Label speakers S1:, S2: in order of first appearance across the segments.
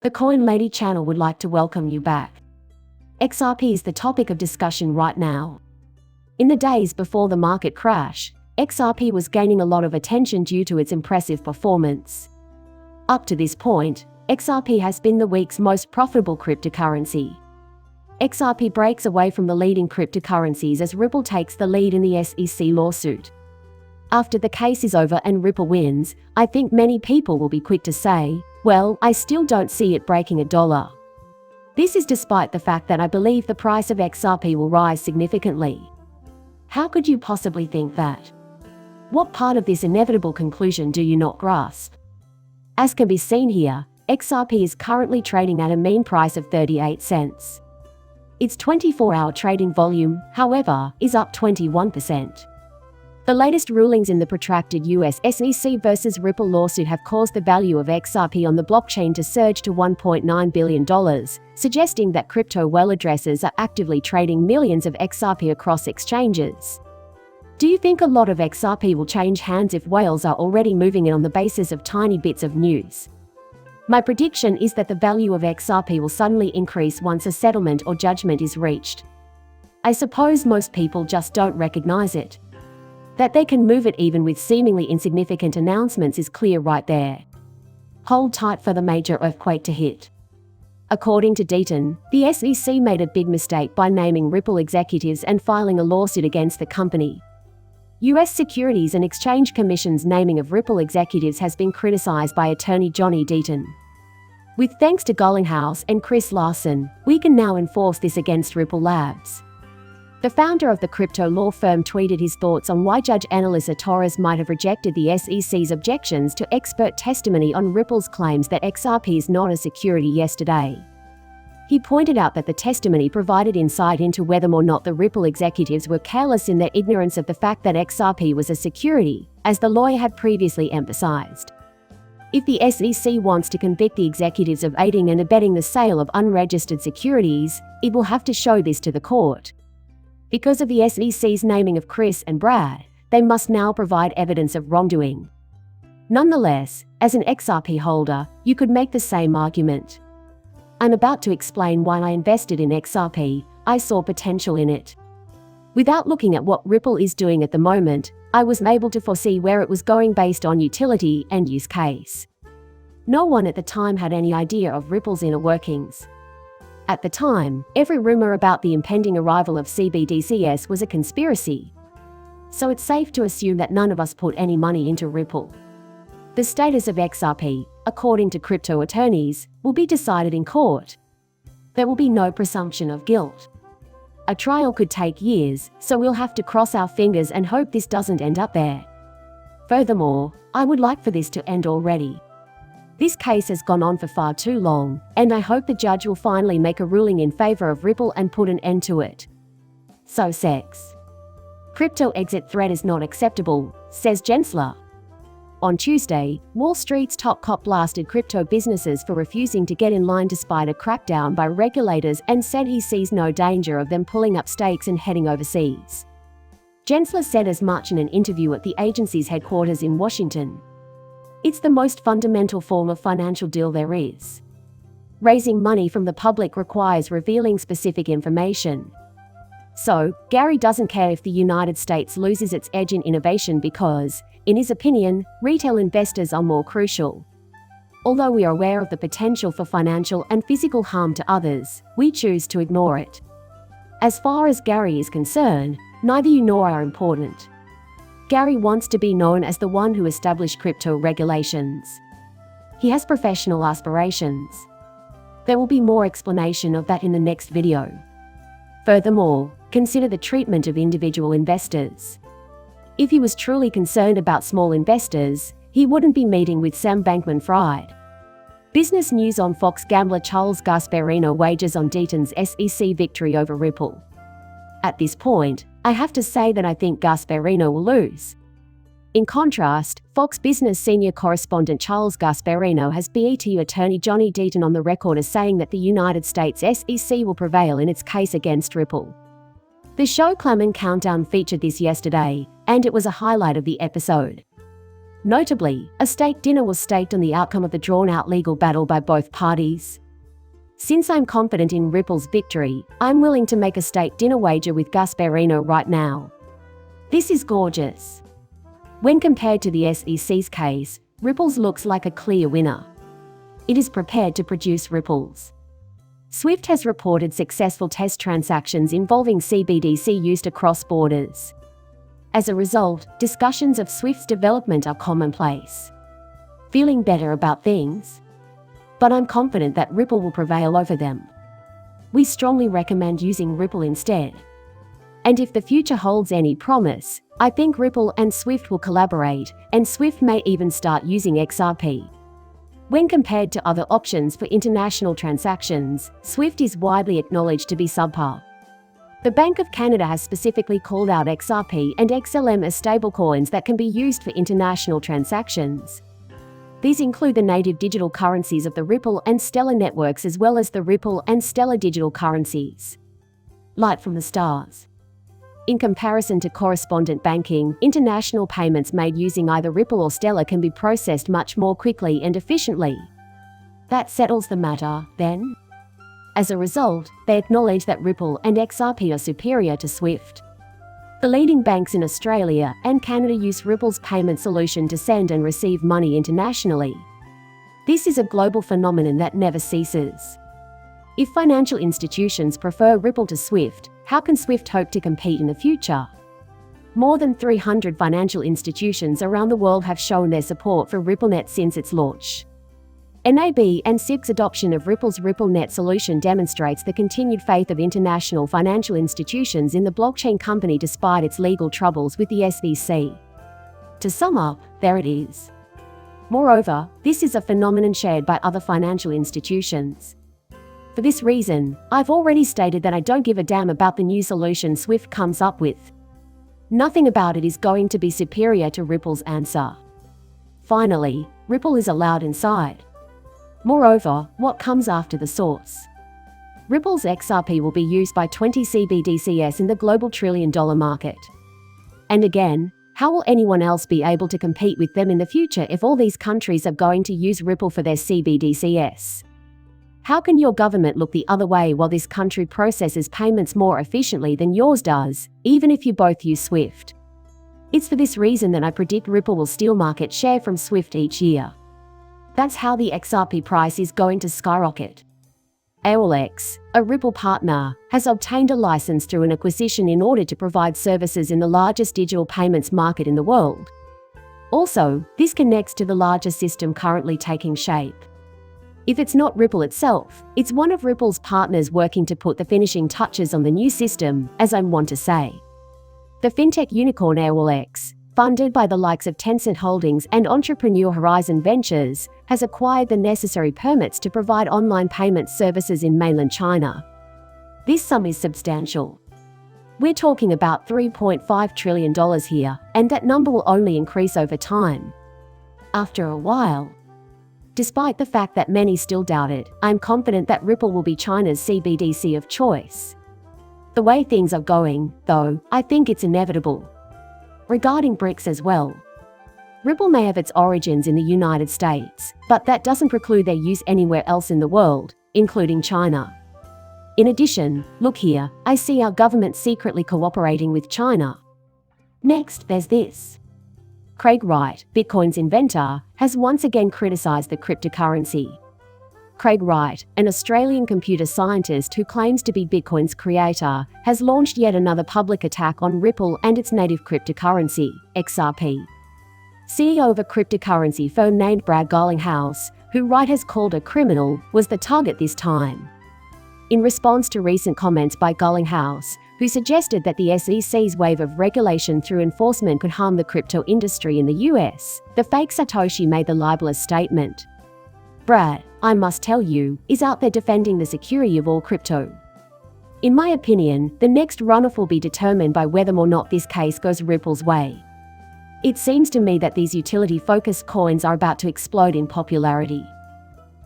S1: The Coin Lady channel would like to welcome you back. XRP is the topic of discussion right now. In the days before the market crash, XRP was gaining a lot of attention due to its impressive performance. Up to this point, XRP has been the week's most profitable cryptocurrency. XRP breaks away from the leading cryptocurrencies as Ripple takes the lead in the SEC lawsuit. After the case is over and Ripple wins, I think many people will be quick to say, well, I still don't see it breaking $1. This is despite the fact that I believe the price of XRP will rise significantly. How could you possibly think that? What part of this inevitable conclusion do you not grasp? As can be seen here, XRP is currently trading at a mean price of 38 cents. Its 24-hour trading volume, however, is up 21%. The latest rulings in the protracted US SEC versus Ripple lawsuit have caused the value of XRP on the blockchain to surge to $1.9 billion, suggesting that crypto whale addresses are actively trading millions of XRP across exchanges. Do you think a lot of XRP will change hands if whales are already moving it on the basis of tiny bits of news? My prediction is that the value of XRP will suddenly increase once a settlement or judgment is reached. I suppose most people just don't recognize it. That they can move it even with seemingly insignificant announcements is clear right there. Hold tight for the major earthquake to hit. According to Deaton, the SEC made a big mistake by naming Ripple executives and filing a lawsuit against the company. US Securities and Exchange Commission's naming of Ripple executives has been criticized by attorney Johnny Deaton. With thanks to Garlinghouse and Chris Larson, we can now enforce this against Ripple Labs. The founder of the crypto law firm tweeted his thoughts on why Judge Annalisa Torres might have rejected the SEC's objections to expert testimony on Ripple's claims that XRP is not a security yesterday. He pointed out that the testimony provided insight into whether or not the Ripple executives were careless in their ignorance of the fact that XRP was a security, as the lawyer had previously emphasized. If the SEC wants to convict the executives of aiding and abetting the sale of unregistered securities, it will have to show this to the court. Because of the SEC's naming of Chris and Brad, they must now provide evidence of wrongdoing. Nonetheless, as an XRP holder, you could make the same argument. I'm about to explain why I invested in XRP. I saw potential in it. Without looking at what Ripple is doing at the moment, I was able to foresee where it was going based on utility and use case. No one at the time had any idea of Ripple's inner workings. At the time, every rumor about the impending arrival of CBDCs was a conspiracy. So it's safe to assume that none of us put any money into Ripple. The status of XRP, according to crypto attorneys, will be decided in court. There will be no presumption of guilt. A trial could take years, so we'll have to cross our fingers and hope this doesn't end up there. Furthermore, I would like for this to end already. This case has gone on for far too long, and I hope the judge will finally make a ruling in favor of Ripple and put an end to it. So sex. Crypto exit threat is not acceptable, says Gensler. On Tuesday, Wall Street's top cop blasted crypto businesses for refusing to get in line despite a crackdown by regulators and said he sees no danger of them pulling up stakes and heading overseas. Gensler said as much in an interview at the agency's headquarters in Washington. It's the most fundamental form of financial deal there is. Raising money from the public requires revealing specific information. So, Gary doesn't care if the United States loses its edge in innovation because, in his opinion, retail investors are more crucial. Although we are aware of the potential for financial and physical harm to others, we choose to ignore it. As far as Gary is concerned, neither you nor I are important. Gary wants to be known as the one who established crypto regulations. He has professional aspirations. There will be more explanation of that in the next video. Furthermore, consider the treatment of individual investors. If he was truly concerned about small investors, he wouldn't be meeting with Sam Bankman-Fried. Business News on Fox gambler Charles Gasparino wagers on Deaton's SEC victory over Ripple. At this point, I have to say that I think Gasparino will lose. In contrast, Fox Business senior correspondent Charles Gasparino has BET attorney Johnny Deaton on the record as saying that the United States SEC will prevail in its case against Ripple. The show Claman Countdown featured this yesterday, and it was a highlight of the episode. Notably, a steak dinner was staked on the outcome of the drawn-out legal battle by both parties. Since I'm confident in Ripple's victory, I'm willing to make a steak dinner wager with Gasparino right now. This is gorgeous. When compared to the SEC's case, Ripple's looks like a clear winner. It is prepared to produce ripples. SWIFT has reported successful test transactions involving CBDC used across borders. As a result, discussions of SWIFT's development are commonplace. Feeling better about things? But I'm confident that Ripple will prevail over them. We strongly recommend using Ripple instead. And if the future holds any promise, I think Ripple and SWIFT will collaborate, and SWIFT may even start using XRP. When compared to other options for international transactions, SWIFT is widely acknowledged to be subpar. The Bank of Canada has specifically called out XRP and XLM as stablecoins that can be used for international transactions. These include the native digital currencies of the Ripple and Stellar networks as well as the Ripple and Stellar digital currencies. Light from the stars. In comparison to correspondent banking, international payments made using either Ripple or Stellar can be processed much more quickly and efficiently. That settles the matter, then. As a result, they acknowledge that Ripple and XRP are superior to SWIFT. The leading banks in Australia and Canada use Ripple's payment solution to send and receive money internationally. This is a global phenomenon that never ceases. If financial institutions prefer Ripple to SWIFT, how can SWIFT hope to compete in the future? More than 300 financial institutions around the world have shown their support for RippleNet since its launch. NAB and Cibc's adoption of Ripple's RippleNet solution demonstrates the continued faith of international financial institutions in the blockchain company despite its legal troubles with the SEC. To sum up, there it is. Moreover, this is a phenomenon shared by other financial institutions. For this reason, I've already stated that I don't give a damn about the new solution SWIFT comes up with. Nothing about it is going to be superior to Ripple's answer. Finally, Ripple is allowed inside. Moreover, what comes after the source? Ripple's XRP will be used by 20 CBDCs in the global trillion-dollar market. And again, how will anyone else be able to compete with them in the future if all these countries are going to use Ripple for their CBDCs? How can your government look the other way while this country processes payments more efficiently than yours does, even if you both use SWIFT? It's for this reason that I predict Ripple will steal market share from SWIFT each year. That's how the XRP price is going to skyrocket. AOLX, a Ripple partner, has obtained a license through an acquisition in order to provide services in the largest digital payments market in the world. Also, this connects to the larger system currently taking shape. If it's not Ripple itself, it's one of Ripple's partners working to put the finishing touches on the new system, as I want to say. The fintech unicorn AOLX, funded by the likes of Tencent Holdings and entrepreneur Horizon Ventures, has acquired the necessary permits to provide online payment services in mainland China. This sum is substantial. We're talking about $3.5 trillion here, and that number will only increase over time. After a while. Despite the fact that many still doubt it, I'm confident that Ripple will be China's CBDC of choice. The way things are going, though, I think it's inevitable. Regarding BRICS as well. Ripple may have its origins in the United States, but that doesn't preclude their use anywhere else in the world, including China. In addition, look here, I see our government secretly cooperating with China. Next, there's this. Craig Wright, Bitcoin's inventor, has once again criticized the cryptocurrency. Craig Wright, an Australian computer scientist who claims to be Bitcoin's creator, has launched yet another public attack on Ripple and its native cryptocurrency, XRP. CEO of a cryptocurrency firm named garlinghouse, who Wright has called a criminal, was the target this time. In response to recent comments by garlinghouse, who suggested that the SEC's wave of regulation through enforcement could harm the crypto industry in the US, the fake Satoshi made the libellous statement. Brad, I must tell you, is out there defending the security of all crypto. In my opinion, the next runoff will be determined by whether or not this case goes Ripple's way. It seems to me that these utility-focused coins are about to explode in popularity.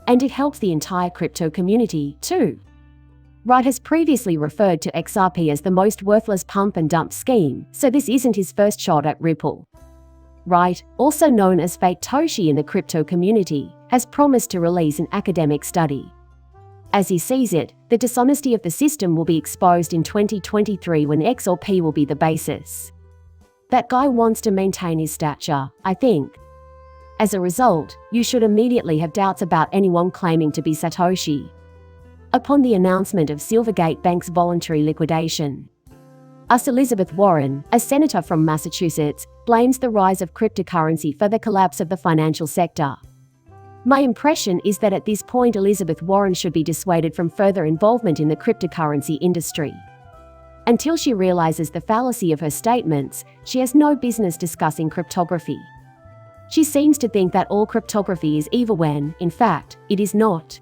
S1: And it helps the entire crypto community, too. Wright has previously referred to XRP as the most worthless pump and dump scheme, so this isn't his first shot at Ripple. Wright, also known as Satoshi in the crypto community, has promised to release an academic study. As he sees it, the dishonesty of the system will be exposed in 2023 when XRP will be the basis. That guy wants to maintain his stature, I think. As a result, you should immediately have doubts about anyone claiming to be Satoshi. Upon the announcement of Silvergate Bank's voluntary liquidation, Elizabeth Warren, a senator from Massachusetts, blames the rise of cryptocurrency for the collapse of the financial sector. My impression is that at this point Elizabeth Warren should be dissuaded from further involvement in the cryptocurrency industry. Until she realizes the fallacy of her statements, she has no business discussing cryptography. She seems to think that all cryptography is evil when, in fact, it is not.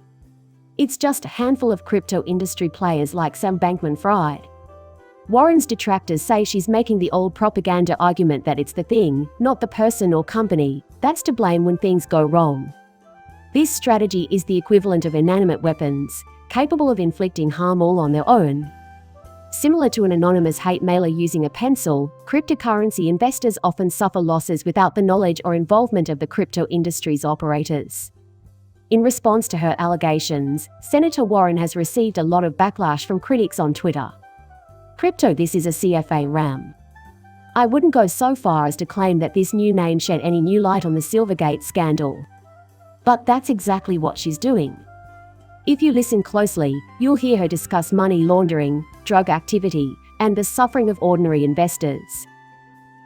S1: It's just a handful of crypto industry players like Sam Bankman-Fried. Warren's detractors say she's making the old propaganda argument that it's the thing, not the person or company, that's to blame when things go wrong. This strategy is the equivalent of inanimate weapons, capable of inflicting harm all on their own. Similar to an anonymous hate mailer using a pencil, cryptocurrency investors often suffer losses without the knowledge or involvement of the crypto industry's operators. In response to her allegations, Senator Warren has received a lot of backlash from critics on Twitter. Crypto, this is a CFA ram. I wouldn't go so far as to claim that this new name shed any new light on the Silvergate scandal. But that's exactly what she's doing. If you listen closely, you'll hear her discuss money laundering, drug activity, and the suffering of ordinary investors.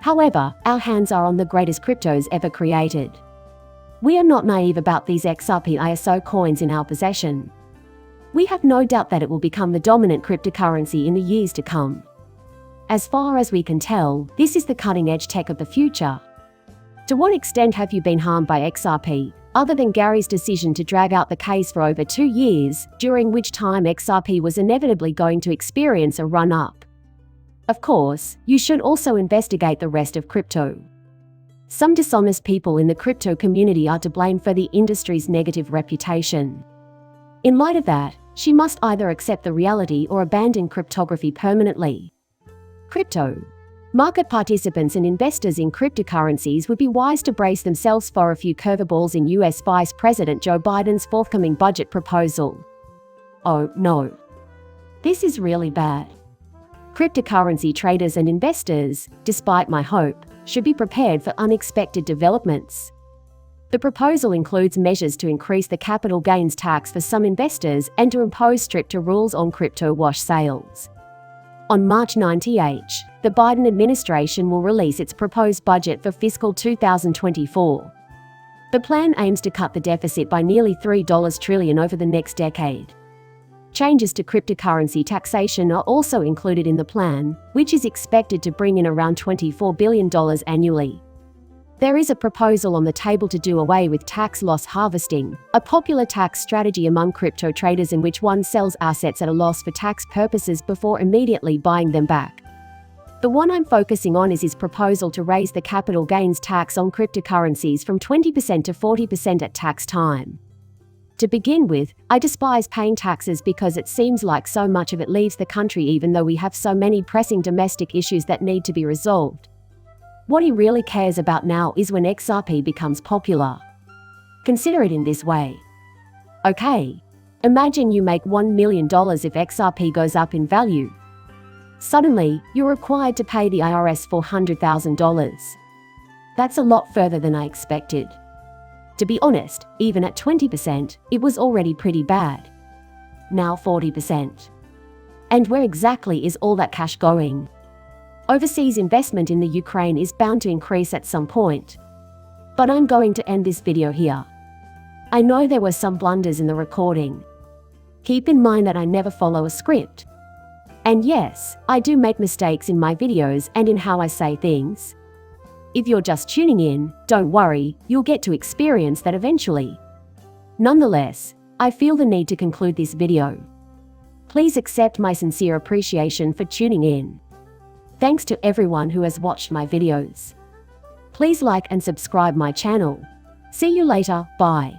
S1: However, our hands are on the greatest cryptos ever created. We are not naive about these XRP ISO coins in our possession. We have no doubt that it will become the dominant cryptocurrency in the years to come. As far as we can tell, this is the cutting-edge tech of the future. To what extent have you been harmed by XRP, other than Gary's decision to drag out the case for over 2 years, during which time XRP was inevitably going to experience a run-up? Of course, you should also investigate the rest of crypto. Some dishonest people in the crypto community are to blame for the industry's negative reputation. In light of that, she must either accept the reality or abandon cryptography permanently. Crypto. Market participants and investors in cryptocurrencies would be wise to brace themselves for a few curveballs in US Vice President Joe Biden's forthcoming budget proposal. Oh, no. This is really bad. Cryptocurrency traders and investors, despite my hope, should be prepared for unexpected developments. The proposal includes measures to increase the capital gains tax for some investors and to impose stricter rules on crypto wash sales. On March 19, the Biden administration will release its proposed budget for fiscal 2024. The plan aims to cut the deficit by nearly $3 trillion over the next decade. Changes to cryptocurrency taxation are also included in the plan, which is expected to bring in around $24 billion annually. There is a proposal on the table to do away with tax loss harvesting, a popular tax strategy among crypto traders in which one sells assets at a loss for tax purposes before immediately buying them back. The one I'm focusing on is his proposal to raise the capital gains tax on cryptocurrencies from 20% to 40% at tax time. To begin with, I despise paying taxes because it seems like so much of it leaves the country even though we have so many pressing domestic issues that need to be resolved. What he really cares about now is when XRP becomes popular. Consider it in this way. Okay, imagine you make $1 million if XRP goes up in value. Suddenly, you're required to pay the IRS $400,000. That's a lot further than I expected. To be honest, even at 20%, it was already pretty bad. Now 40%. And where exactly is all that cash going? Overseas investment in the Ukraine is bound to increase at some point. But I'm going to end this video here. I know there were some blunders in the recording. Keep in mind that I never follow a script. And yes, I do make mistakes in my videos and in how I say things. If you're just tuning in, don't worry, you'll get to experience that eventually. Nonetheless, I feel the need to conclude this video. Please accept my sincere appreciation for tuning in. Thanks to everyone who has watched my videos. Please like and subscribe my channel. See you later, bye.